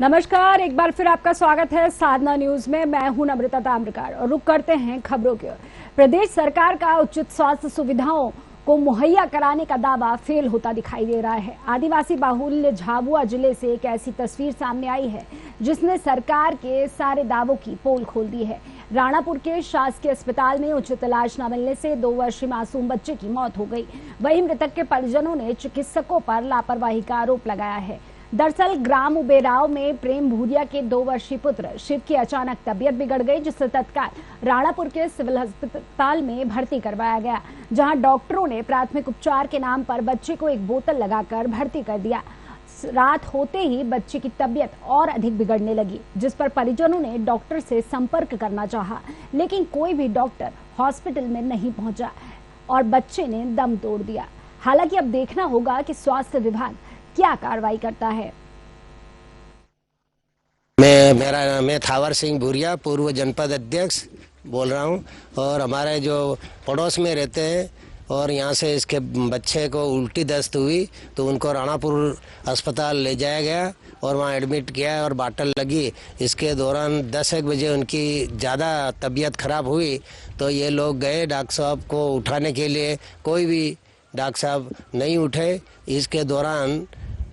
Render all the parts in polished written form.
नमस्कार, एक बार फिर आपका स्वागत है साधना न्यूज में। मैं हूं नम्रता ताम्रकार और रुक करते हैं खबरों की ओर। प्रदेश सरकार का उचित स्वास्थ्य सुविधाओं को मुहैया कराने का दावा फेल होता दिखाई दे रहा है। आदिवासी बाहुल्य झाबुआ जिले से एक ऐसी तस्वीर सामने आई है जिसने सरकार के सारे दावों की पोल खोल दी है। राणापुर के शासकीय अस्पताल में उचित इलाज न मिलने से 2 वर्षीय मासूम बच्चे की मौत हो गई। वहीं मृतक के परिजनों ने चिकित्सकों पर लापरवाही का आरोप लगाया है। दरअसल ग्राम उबेराव में प्रेम भूरिया के 2 वर्षीय पुत्र शिव की अचानक तबीयत बिगड़ गई, जिससे तत्काल राणापुर के सिविल अस्पताल में भर्ती करवाया गया, जहां डॉक्टरों ने प्राथमिक उपचार के नाम पर बच्चे को एक बोतल लगाकर भर्ती कर दिया। रात होते ही बच्चे की तबीयत और अधिक बिगड़ने लगी, जिस पर परिजनों ने डॉक्टर से संपर्क करना चाहा, लेकिन कोई भी डॉक्टर हॉस्पिटल में नहीं पहुंचा और बच्चे ने दम तोड़ दिया। हालांकि अब देखना होगा कि स्वास्थ्य विभाग क्या कार्रवाई करता है। मैं थावर सिंह भूरिया, पूर्व जनपद अध्यक्ष बोल रहा हूं। और हमारे जो पड़ोस में रहते हैं और यहाँ से इसके बच्चे को उल्टी दस्त हुई तो उनको राणापुर अस्पताल ले जाया गया और वहाँ एडमिट किया और बाटल लगी। इसके दौरान 10-1 बजे उनकी ज़्यादा तबीयत खराब हुई तो ये लोग गए डॉक्टर साहब को उठाने के लिए, कोई भी डॉक्टर साहब नहीं उठे। इसके दौरान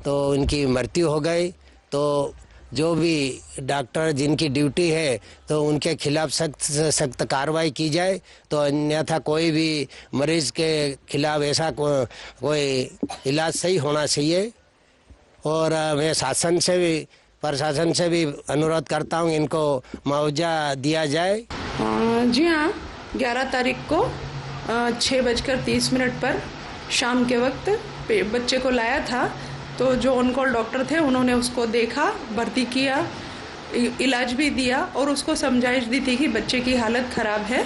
तो इनकी मृत्यु हो गई। तो जो भी डॉक्टर जिनकी ड्यूटी है तो उनके खिलाफ सख्त से सख्त कार्रवाई की जाए, तो अन्यथा कोई भी मरीज के खिलाफ ऐसा कोई इलाज सही होना चाहिए। और मैं शासन से भी, प्रशासन से भी अनुरोध करता हूँ इनको मुआवजा दिया जाए। जी हाँ, 11 तारीख को 6:30 पर शाम के वक्त बच्चे को लाया था। तो जो ऑन कॉल डॉक्टर थे उन्होंने उसको देखा, भर्ती किया, इलाज भी दिया और उसको समझाइश दी थी कि बच्चे की हालत ख़राब है,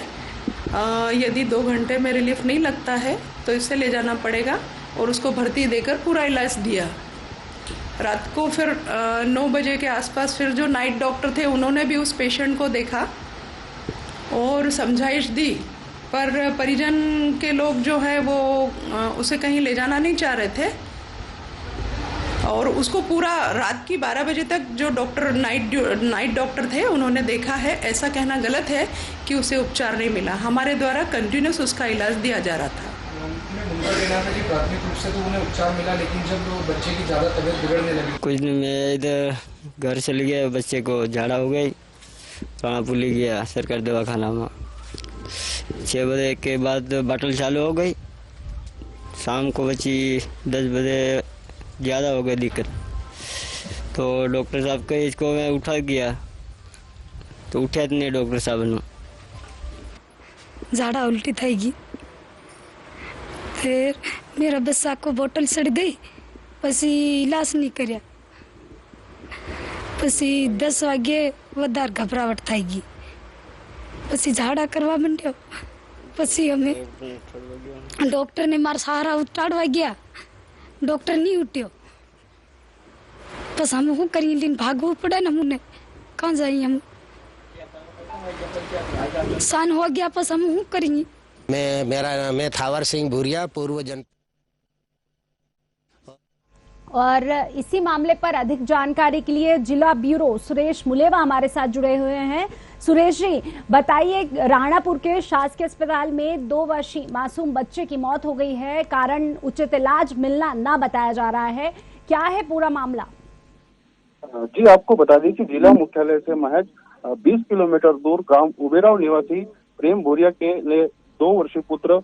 यदि 2 घंटे में रिलीफ नहीं लगता है तो इसे ले जाना पड़ेगा, और उसको भर्ती देकर पूरा इलाज दिया। रात को फिर 9 बजे के आसपास फिर जो नाइट डॉक्टर थे उन्होंने भी उस पेशेंट को देखा और समझाइश दी, पर परिजन के लोग जो है वो उसे कहीं ले जाना नहीं चाह रहे थे और उसको पूरा रात की 12 बजे तक जो डॉक्टर नाइट डॉक्टर थे उन्होंने देखा है। ऐसा कहना गलत है कि उसे उपचार नहीं मिला। हमारे द्वारा कंटिन्यूस उसका इलाज दिया जा रहा था। प्राथमिक रूप से तो उन्हें उपचार मिला, लेकिन जब बच्चे की ज़्यादा तबीयत बिगड़ने लगी, कुछ दिन में इधर घर चले गया, बच्चे को झाड़ा हो गई, राणापुर ले गया सरकारी दवाखाना में। 6 बजे के बाद बाटल चालू हो गई, शाम को बची 10 बजे ज़्यादा हो गई दिक्कत। तो डॉक्टर साहब के इसको मैं उठा गया तो उठा नहीं डॉक्टर साहब ने, झाड़ा उल्टी थी। फिर मेरा बच्चा को बोतल सड़ गई, पसी इलाज नहीं कराया। पसी 10 वागे वधार घबराहट थी, पसी झाड़ा करवा मंड्यो। पसी हमें डॉक्टर ने मारा सहारा उठाड़वा गया, डॉक्टर नहीं उठ्यो। बस हम करिए, लेकिन भागवू पड़ा ना, मुने कहाँ जाइए, हम सान हो गया, बस हम करेंगे। मैं थावर सिंह भूरिया, पूर्व जन। और इसी मामले पर अधिक जानकारी के लिए जिला ब्यूरो सुरेश मुलेवा हमारे साथ जुड़े हुए हैं। सुरेश जी, बताइए, राणापुर के शासकीय अस्पताल में 2 वर्षीय मासूम बच्चे की मौत हो गई है, कारण उचित इलाज मिलना ना बताया जा रहा है, क्या है पूरा मामला? जी, आपको बता दें कि जिला मुख्यालय से महज 20 किलोमीटर दूर ग्राम उबेराव निवासी प्रेम भूरिया के 2 वर्षीय पुत्र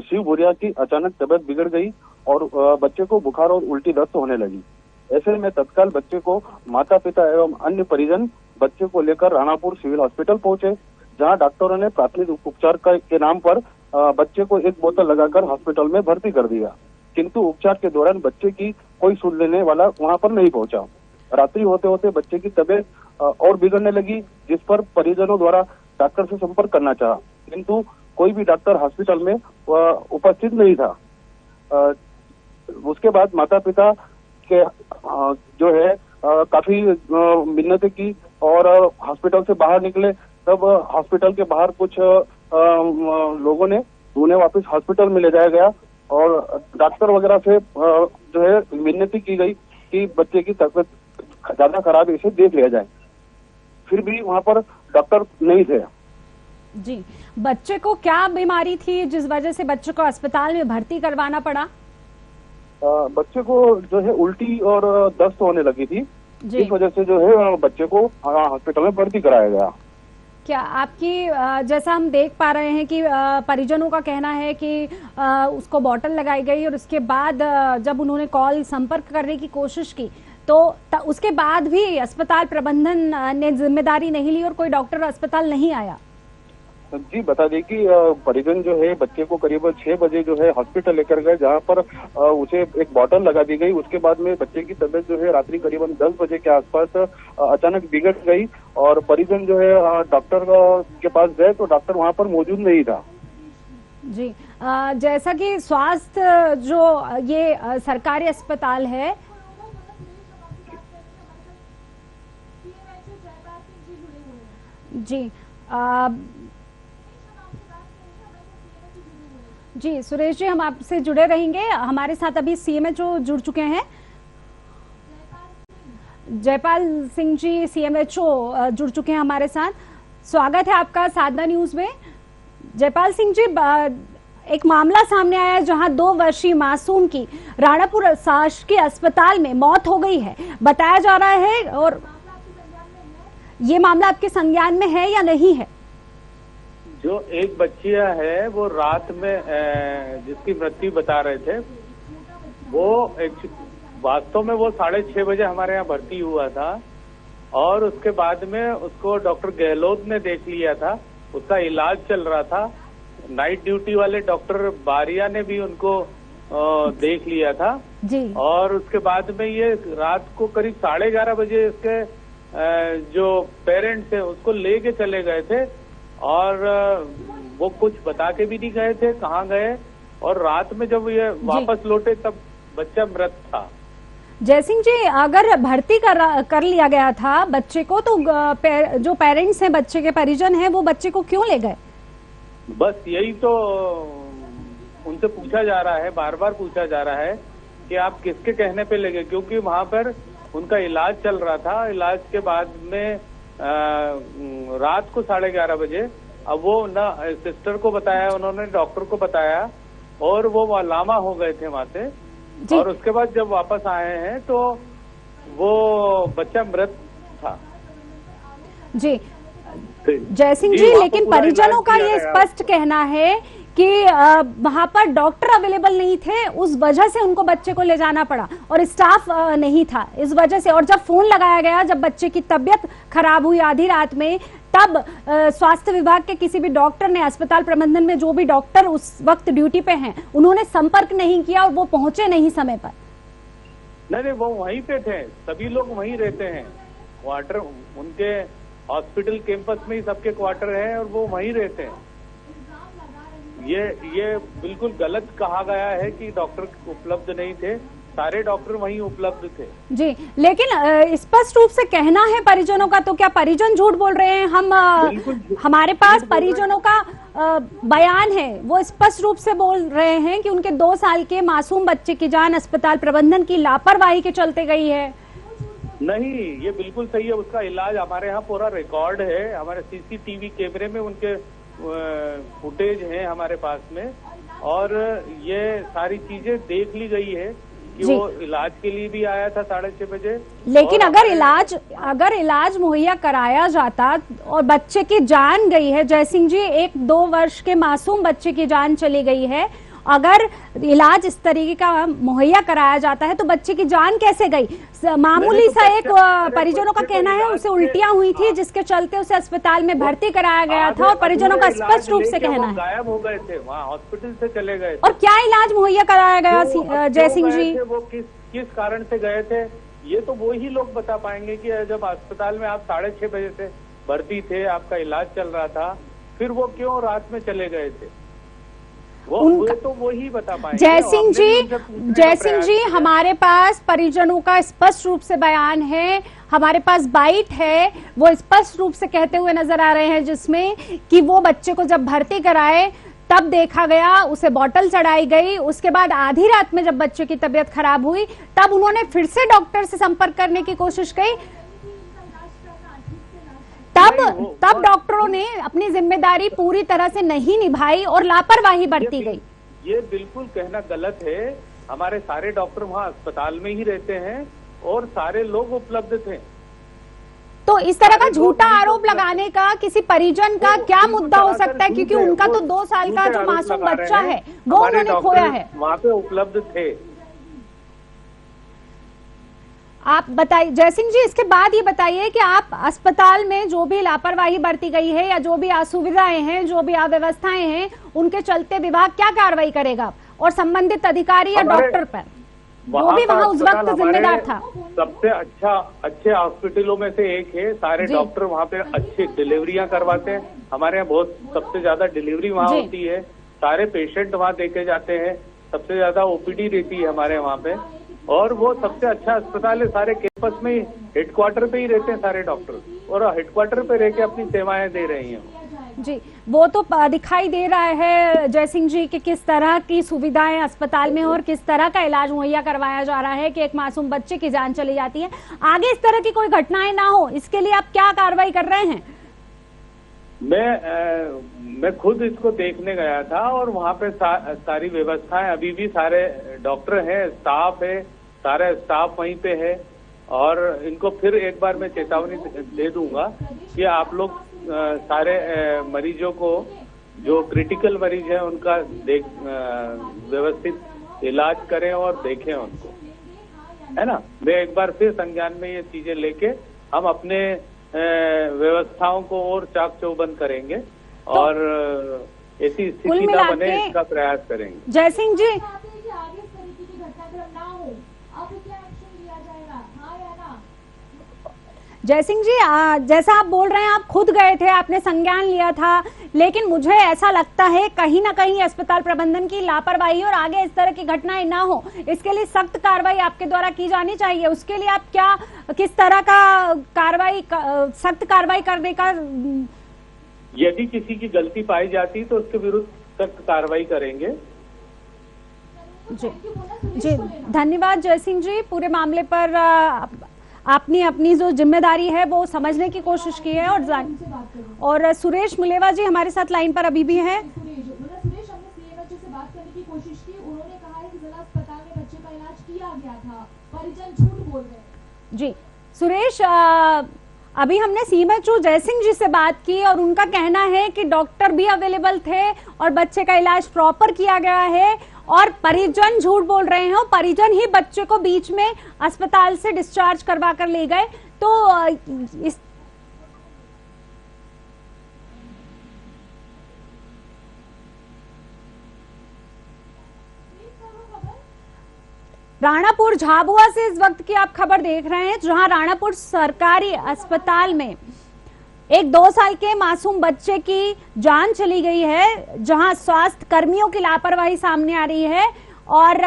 शिव भूरिया की अचानक तबीयत बिगड़ गई और बच्चे को बुखार और उल्टी दस्त होने लगी। ऐसे में तत्काल बच्चे को माता पिता एवं अन्य परिजन बच्चे को लेकर राणापुर सिविल हॉस्पिटल पहुंचे, जहां डॉक्टरों ने प्राथमिक उपचार के नाम पर बच्चे को एक बोतल लगाकर हॉस्पिटल में भर्ती कर दिया, किंतु उपचार के दौरान बच्चे की कोई सुन लेने वाला वहां पर नहीं पहुंचा। रात्रि होते होते बच्चे की तबीयत और बिगड़ने लगी, जिस पर परिजनों द्वारा डॉक्टर से संपर्क करना चाहा, किंतु कोई भी डॉक्टर हॉस्पिटल में उपस्थित नहीं था। उसके बाद माता पिता के जो है काफी मिन्नतें की और हॉस्पिटल से बाहर निकले। तब हॉस्पिटल के बाहर कुछ लोगों ने उन्हें वापस हॉस्पिटल में ले जाया गया और डॉक्टर वगैरह से जो है मिन्नती की गई कि बच्चे की तबीयत ज्यादा खराब है, इसे देख लिया जाए। फिर भी वहां पर डॉक्टर नहीं थे। जी, बच्चे को क्या बीमारी थी जिस वजह से बच्चे को अस्पताल में भर्ती करवाना पड़ा? बच्चे को जो है उल्टी और दस्त होने लगी थी, जी। इस वजह से जो है बच्चे को हॉस्पिटल में भर्ती कराया गया। क्या आपकी जैसा हम देख पा रहे हैं कि परिजनों का कहना है कि उसको बॉटल लगाई गई और उसके बाद जब उन्होंने कॉल संपर्क करने की कोशिश की तो उसके बाद भी अस्पताल प्रबंधन ने जिम्मेदारी नहीं ली और कोई डॉक्टर अस्पताल नहीं आया। जी, बता दें कि परिजन जो है बच्चे को करीब 6 बजे जो है हॉस्पिटल लेकर गए, जहां पर उसे एक बॉटल लगा दी गई। उसके बाद में बच्चे की तबीयत जो है रात्रि करीबन 10 बजे के आसपास अचानक बिगड़ गई और परिजन जो है डॉक्टर के पास गए तो डॉक्टर वहां पर मौजूद नहीं था। जी, जैसा कि स्वास्थ्य जो ये सरकारी अस्पताल है, जी जी सुरेश जी, हम आपसे जुड़े रहेंगे। हमारे साथ अभी सीएमएचओ जुड़ चुके हैं, जयपाल सिंह जी सीएमएचओ जुड़ चुके हैं हमारे साथ। स्वागत है आपका साधना न्यूज में। जयपाल सिंह जी, एक मामला सामने आया है जहां 2 वर्षीय मासूम की राणापुर शासकीय अस्पताल में मौत हो गई है, बताया जा रहा है। और ये मामला आपके संज्ञान में है या नहीं है? जो एक बच्चिया है वो रात में जिसकी मृत्यु बता रहे थे, वो वास्तव में वो 6:30 बजे हमारे यहाँ भर्ती हुआ था और उसके बाद में उसको डॉक्टर गहलोत ने देख लिया था, उसका इलाज चल रहा था। नाइट ड्यूटी वाले डॉक्टर बारिया ने भी उनको देख लिया था जी। और उसके बाद में ये रात को करीब 11:30 बजे इसके जो पेरेंट्स थे उसको लेके चले गए थे और वो कुछ बता के भी नहीं गए थे कहाँ गए, और रात में जब ये वापस लौटे तब बच्चा मृत था। जयसिंह जी, अगर भर्ती कर लिया गया था बच्चे को तो जो पेरेंट्स हैं, बच्चे के परिजन हैं, वो बच्चे को क्यों ले गए? बस यही तो उनसे पूछा जा रहा है, बार बार पूछा जा रहा है कि आप किसके कहने पे ले गए, क्योंकि वहां पर उनका इलाज चल रहा था। इलाज के बाद में रात को 11:30 बजे अब वो ना सिस्टर को बताया, उन्होंने डॉक्टर को बताया और वो लामा हो गए थे वहां से। और उसके बाद जब वापस आए हैं तो वो बच्चा मृत था। जी जयसिंह जी, लेकिन परिजनों का ये स्पष्ट कहना है कि वहां पर डॉक्टर अवेलेबल नहीं थे, उस वजह से उनको बच्चे को ले जाना पड़ा और स्टाफ नहीं था इस वजह से। और जब फोन लगाया गया, जब बच्चे की तबीयत खराब हुई आधी रात में, तब स्वास्थ्य विभाग के किसी भी डॉक्टर ने, अस्पताल प्रबंधन में जो भी डॉक्टर उस वक्त ड्यूटी पे हैं, उन्होंने संपर्क नहीं किया और वो पहुंचे नहीं समय पर। नहीं, वो वहीं पे थे, सभी लोग वहीं रहते हैं। क्वार्टर उनके हॉस्पिटल कैंपस में ही सबके क्वार्टर है और वो वहीं रहते हैं। ये बिल्कुल गलत कहा गया है कि डॉक्टर उपलब्ध नहीं थे, सारे डॉक्टर वहीं उपलब्ध थे। जी, लेकिन स्पष्ट रूप से कहना है परिजनों का, तो क्या परिजन झूठ बोल रहे हैं? हमारे पास परिजनों का बयान है, वो स्पष्ट रूप से बोल रहे हैं कि उनके 2 साल के मासूम बच्चे की जान अस्पताल प्रबंधन की लापरवाही के चलते गई है। नहीं, ये बिल्कुल सही है। उसका इलाज हमारे यहाँ पूरा रिकॉर्ड है, हमारे सीसीटीवी कैमरे में उनके फुटेज है हमारे पास में, और ये सारी चीजें देख ली गई है कि वो इलाज के लिए भी आया था 6:30 बजे। लेकिन अगर इलाज मुहैया कराया जाता और बच्चे की जान गई है, जयसिंह जी, 1-2 वर्ष के मासूम बच्चे की जान चली गई है, अगर इलाज इस तरीके का मुहैया कराया जाता है तो बच्चे की जान कैसे गई? मामूली सा एक परिजनों का कहना है उसे उल्टियां हुई थी जिसके चलते उसे अस्पताल में भर्ती कराया गया था, और परिजनों का स्पष्ट रूप से कहना है गायब हो गए थे, वहाँ हॉस्पिटल से चले गए थे। और क्या इलाज मुहैया कराया गया जयसिंह जी? वो किस कारण से गए थे ये तो वो ही लोग बता पाएंगे कि जब अस्पताल में आप 6:30 बजे से भर्ती थे, आपका इलाज चल रहा था, फिर वो क्यों रात में चले गए थे, वो तो वो ही बता पाएंगे। जयसिंह जी, हमारे पास परिजनों का स्पष्ट रूप से बयान है, हमारे पास बाइट है, वो स्पष्ट रूप से कहते हुए नजर आ रहे हैं जिसमें कि वो बच्चे को जब भर्ती कराए तब देखा गया, उसे बोतल चढ़ाई गई। उसके बाद आधी रात में जब बच्चे की तबीयत खराब हुई तब उन्होंने फिर से डॉक्टर से संपर्क करने की कोशिश की। तब डॉक्टरों ने अपनी जिम्मेदारी पूरी तरह से नहीं निभाई और लापरवाही बरती गई। ये बिल्कुल कहना गलत है। हमारे सारे डॉक्टर वहाँ अस्पताल में ही रहते हैं और सारे लोग उपलब्ध थे। तो इस तरह का झूठा आरोप लगाने का किसी परिजन का क्या मुद्दा हो सकता है, क्योंकि उनका तो 2 साल का जो मासूम बच्चा है वो उन्होंने खोया है। वहाँ पे उपलब्ध थे। आप बताइए जयसिंह जी, इसके बाद ये बताइए कि आप अस्पताल में जो भी लापरवाही बरती गई है या जो भी असुविधाएं हैं, जो भी अव्यवस्थाएं हैं, उनके चलते विभाग क्या कार्रवाई करेगा और संबंधित अधिकारी या डॉक्टर पर, वो भी वहाँ उस वक्त जिम्मेदार था? सबसे अच्छे हॉस्पिटलों में से एक है। सारे डॉक्टर वहाँ पे अच्छी डिलीवरियां करवाते हैं। हमारे यहाँ बहुत सबसे ज्यादा डिलीवरी वहाँ होती है। सारे पेशेंट वहाँ देखे जाते हैं। सबसे ज्यादा ओपीडी रहती है हमारे वहाँ पे, और वो सबसे अच्छा अस्पताल है। सारे कैंपस में हेडक्वार्टर पे ही रहते हैं सारे डॉक्टर, और हेडक्वार्टर पे रह के अपनी सेवाएं दे रही हैं जी। वो तो दिखाई दे रहा है जयसिंह जी कि किस तरह की सुविधाएं अस्पताल में और किस तरह का इलाज मुहैया करवाया जा रहा है कि एक मासूम बच्चे की जान चली जाती है। आगे इस तरह की कोई घटनाएं ना हो, इसके लिए आप क्या कार्रवाई कर रहे हैं? मैं खुद इसको देखने गया था और वहाँ पे सारी व्यवस्थाएं, अभी भी सारे डॉक्टर हैं, स्टाफ है, सारा स्टाफ वहीं पे है। और इनको फिर एक बार मैं चेतावनी दे दूंगा कि आप लोग सारे मरीजों को, जो क्रिटिकल मरीज हैं, उनका व्यवस्थित इलाज करें और देखें उनको, है ना। मैं एक बार फिर संज्ञान में ये चीजें लेके हम अपने व्यवस्थाओं को और चाक चौबंद करेंगे और ऐसी स्थिति न बने इसका प्रयास करेंगे। जयसिंह जी, जयसिंह जी, जैसा आप बोल रहे हैं, आप खुद गए थे, आपने संज्ञान लिया था, लेकिन मुझे ऐसा लगता है कहीं ना कहीं अस्पताल प्रबंधन की लापरवाही और आगे इस तरह की घटनाएं ना हो, इसके लिए सख्त कार्रवाई आपके द्वारा की जानी चाहिए। उसके लिए आप किस तरह का सख्त कार्रवाई करने का? यदि किसी की गलती पाई जाती तो उसके विरुद्ध सख्त कार्रवाई करेंगे। जी धन्यवाद जयसिंह जी। पूरे मामले पर आपने अपनी जो जिम्मेदारी है वो समझने की कोशिश की है। और सुरेश मुलेवा जी हमारे साथ लाइन पर अभी भी हैं। सुरेश, हमने सीएमएचओ से बात करने की कोशिश की, उन्होंने कहा है कि जिला अस्पताल में बच्चे का इलाज किया गया था, परिजन झूठ बोल रहे हैं। जी सुरेश, अभी हमने सीएमएचओ जयसिंह जी से बात की और उनका कहना है कि डॉक्टर भी अवेलेबल थे और बच्चे का इलाज प्रॉपर किया गया है और परिजन झूठ बोल रहे हैं और परिजन ही बच्चे को बीच में अस्पताल से डिस्चार्ज करवा कर ले गए। तो इस राणापुर झाबुआ से इस वक्त की आप खबर देख रहे हैं, जहां राणापुर सरकारी अस्पताल में एक 2 साल के मासूम बच्चे की जान चली गई है, जहां स्वास्थ्य कर्मियों की लापरवाही सामने आ रही है। और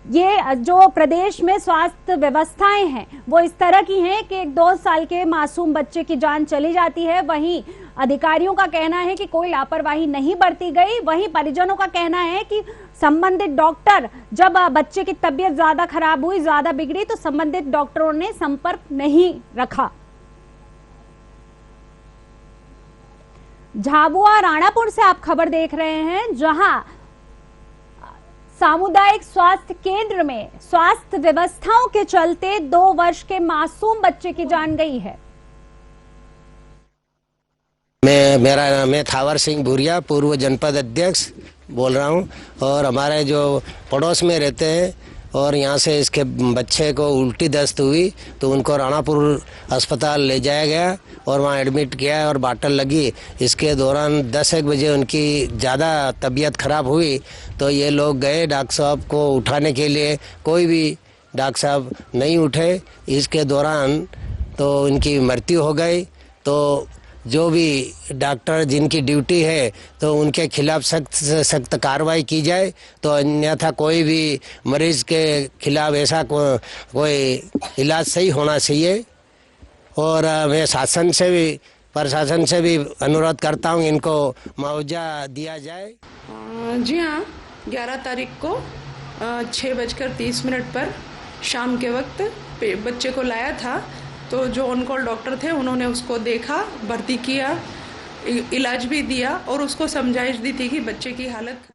ये जो प्रदेश में स्वास्थ्य व्यवस्थाएं हैं वो इस तरह की हैं कि एक 2 साल के मासूम बच्चे की जान चली जाती है। वहीं अधिकारियों का कहना है कि कोई लापरवाही नहीं बरती गई। वहीं परिजनों का कहना है कि संबंधित डॉक्टर, जब बच्चे की तबीयत ज्यादा खराब हुई, ज्यादा बिगड़ी, तो संबंधित डॉक्टरों ने संपर्क नहीं रखा। झाबुआ राणापुर से आप खबर देख रहे हैं, जहां सामुदायिक स्वास्थ्य केंद्र में स्वास्थ्य व्यवस्थाओं के चलते 2 वर्ष के मासूम बच्चे की जान गई है। मेरा नाम है थावर सिंह भूरिया, पूर्व जनपद अध्यक्ष बोल रहा हूं। और हमारे जो पड़ोस में रहते हैं और यहाँ से इसके बच्चे को उल्टी दस्त हुई तो उनको राणापुर अस्पताल ले जाया गया और वहाँ एडमिट किया और बाटल लगी। इसके दौरान 10-1 बजे उनकी ज़्यादा तबीयत खराब हुई तो ये लोग गए डॉक्टर साहब को उठाने के लिए, कोई भी डॉक्टर साहब नहीं उठे। इसके दौरान तो उनकी मृत्यु हो गई। तो जो भी डॉक्टर जिनकी ड्यूटी है तो उनके खिलाफ सख्त से सख्त कार्रवाई की जाए, तो अन्यथा कोई भी मरीज के खिलाफ ऐसा कोई इलाज सही होना चाहिए। और मैं शासन से भी प्रशासन से भी अनुरोध करता हूँ इनको मुआवजा दिया जाए। जी हाँ, 11 तारीख को 6:30 पर शाम के वक्त बच्चे को लाया था, तो जो ऑन कॉल डॉक्टर थे उन्होंने उसको देखा, भर्ती किया, इलाज भी दिया और उसको समझाइश दी थी कि बच्चे की हालत।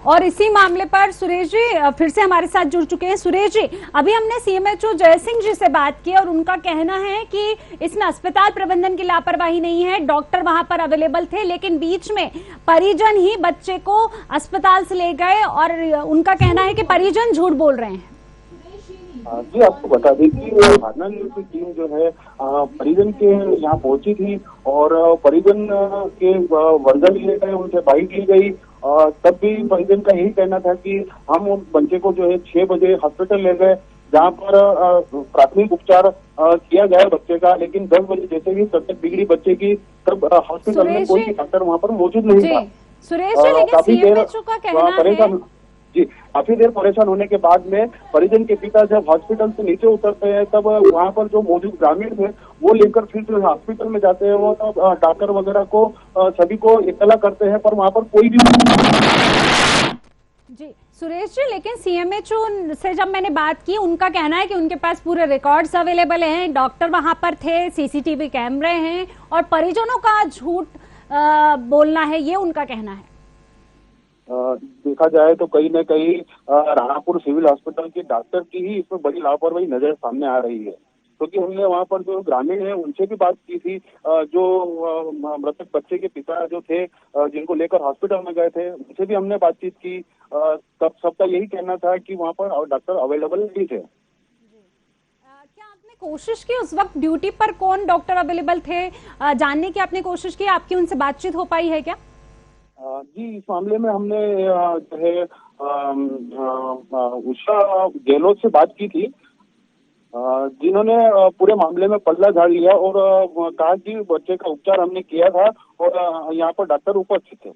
और इसी मामले पर सुरेश जी फिर से हमारे साथ जुड़ चुके हैं। सुरेश जी, अभी हमने सीएमएचओ जय सिंह जी से बात की और उनका कहना है कि इसमें अस्पताल प्रबंधन की लापरवाही नहीं है, डॉक्टर वहां पर अवेलेबल थे, लेकिन बीच में परिजन ही बच्चे को अस्पताल से ले गए और उनका कहना है कि परिजन झूठ बोल रहे हैं। जी आपको बता दें कि भावना न्यूज की टीम जो है परिजन के यहाँ पहुंची थी और परिजन के वर्जन लिए गए, उनसे बाइट ली गई। तब भी परिजन का यही कहना था कि हम उन बच्चे को जो है 6 बजे हॉस्पिटल ले गए, जहाँ पर प्राथमिक उपचार किया गया बच्चे का, लेकिन 10 बजे जैसे ही तबीयत बिगड़ी बच्चे की, तब हॉस्पिटल में कोई डॉक्टर वहाँ पर मौजूद नहीं था। सुरेश जी, लेकिन सीएमएचओ का कहना है जी, काफी देर परेशान होने के बाद में परिजन के पिता जब हॉस्पिटल से नीचे उतरते हैं, तब वहाँ पर जो मौजूद ग्रामीण थे वो लेकर फिर जो हॉस्पिटल में जाते हैं, वो तब डॉक्टर वगैरह को सभी को इत्तला करते हैं, पर वहाँ पर कोई भी। जी सुरेश जी, लेकिन सीएमएचओ से जब मैंने बात की, उनका कहना है कि उनके पास पूरे रिकॉर्ड्स अवेलेबल हैं, डॉक्टर वहां पर थे, सीसीटीवी कैमरे हैं और परिजनों का झूठ बोलना है, ये उनका कहना है। देखा जाए तो कहीं न कहीं राणापुर सिविल हॉस्पिटल के डॉक्टर की ही इसमें बड़ी लापरवाही नजर सामने आ रही है, क्योंकि हमने वहां पर जो ग्रामीण है उनसे भी बात की थी, जो मृतक बच्चे के पिता जो थे जिनको लेकर हॉस्पिटल में गए थे, उनसे भी हमने बातचीत की। तब सबका यही कहना था कि वहां पर डॉक्टर अवेलेबल नहीं थे। क्या आपने कोशिश की उस वक्त ड्यूटी पर कौन डॉक्टर अवेलेबल थे जानने की आपने कोशिश की, आपकी उनसे बातचीत हो पाई है क्या? जी, इस मामले में हमने जो है उषा गहलोत से बात की थी, जिन्होंने पूरे मामले में पल्ला झाड़ लिया और कहा कि बच्चे का उपचार हमने किया था और यहाँ पर डॉक्टर उपस्थित थे।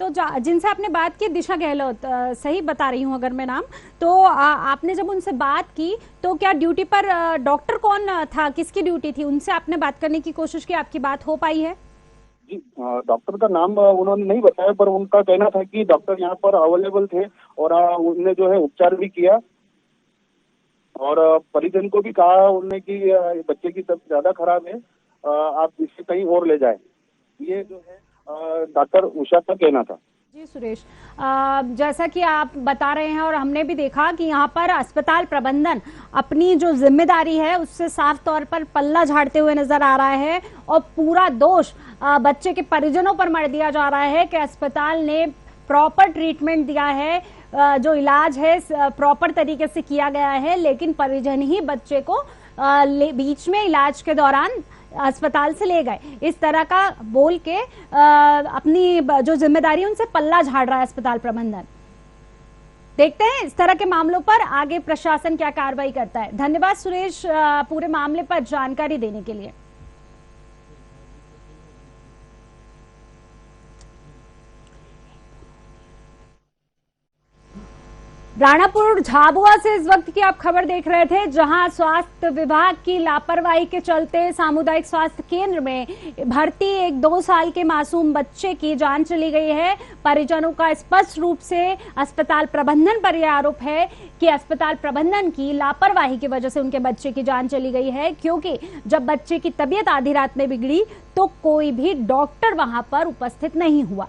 तो जिनसे आपने बात की, दिशा गहलोत, सही बता रही हूँ अगर मैं नाम, तो आपने जब उनसे बात की तो क्या ड्यूटी पर डॉक्टर कौन था, किसकी ड्यूटी थी, उनसे आपने बात करने की कोशिश की, आपकी बात हो पाई है? जी, डॉक्टर का नाम उन्होंने नहीं बताया, पर उनका कहना था कि डॉक्टर यहाँ पर अवेलेबल थे और उन्होंने जो है उपचार भी किया और परिजन को भी कहा उन्होंने कि बच्चे की तबीयत ज्यादा खराब है, आप इसे कहीं और ले जाएं। ये जो है डॉक्टर उषा का कहना था। जी सुरेश, जैसा कि आप बता रहे हैं और हमने भी देखा कि यहाँ पर अस्पताल प्रबंधन अपनी जो जिम्मेदारी है उससे साफ तौर पर पल्ला झाड़ते हुए नजर आ रहा है और पूरा दोष बच्चे के परिजनों पर मढ़ दिया जा रहा है कि अस्पताल ने प्रॉपर ट्रीटमेंट दिया है, जो इलाज है प्रॉपर तरीके से किया गया है, लेकिन परिजन ही बच्चे को बीच में इलाज के दौरान अस्पताल से ले गए। इस तरह का बोल के अपनी जो जिम्मेदारी उनसे पल्ला झाड़ रहा है अस्पताल प्रबंधन। देखते हैं इस तरह के मामलों पर आगे प्रशासन क्या कार्रवाई करता है। धन्यवाद सुरेश पूरे मामले पर जानकारी देने के लिए। राणापुर झाबुआ से इस वक्त की आप खबर देख रहे थे, जहां स्वास्थ्य विभाग की लापरवाही के चलते सामुदायिक स्वास्थ्य केंद्र में भर्ती एक 2 साल के मासूम बच्चे की जान चली गई है। परिजनों का स्पष्ट रूप से अस्पताल प्रबंधन पर यह आरोप है कि अस्पताल प्रबंधन की लापरवाही की वजह से उनके बच्चे की जान चली गई है, क्योंकि जब बच्चे की तबीयत आधी रात में बिगड़ी तो कोई भी डॉक्टर वहां पर उपस्थित नहीं हुआ।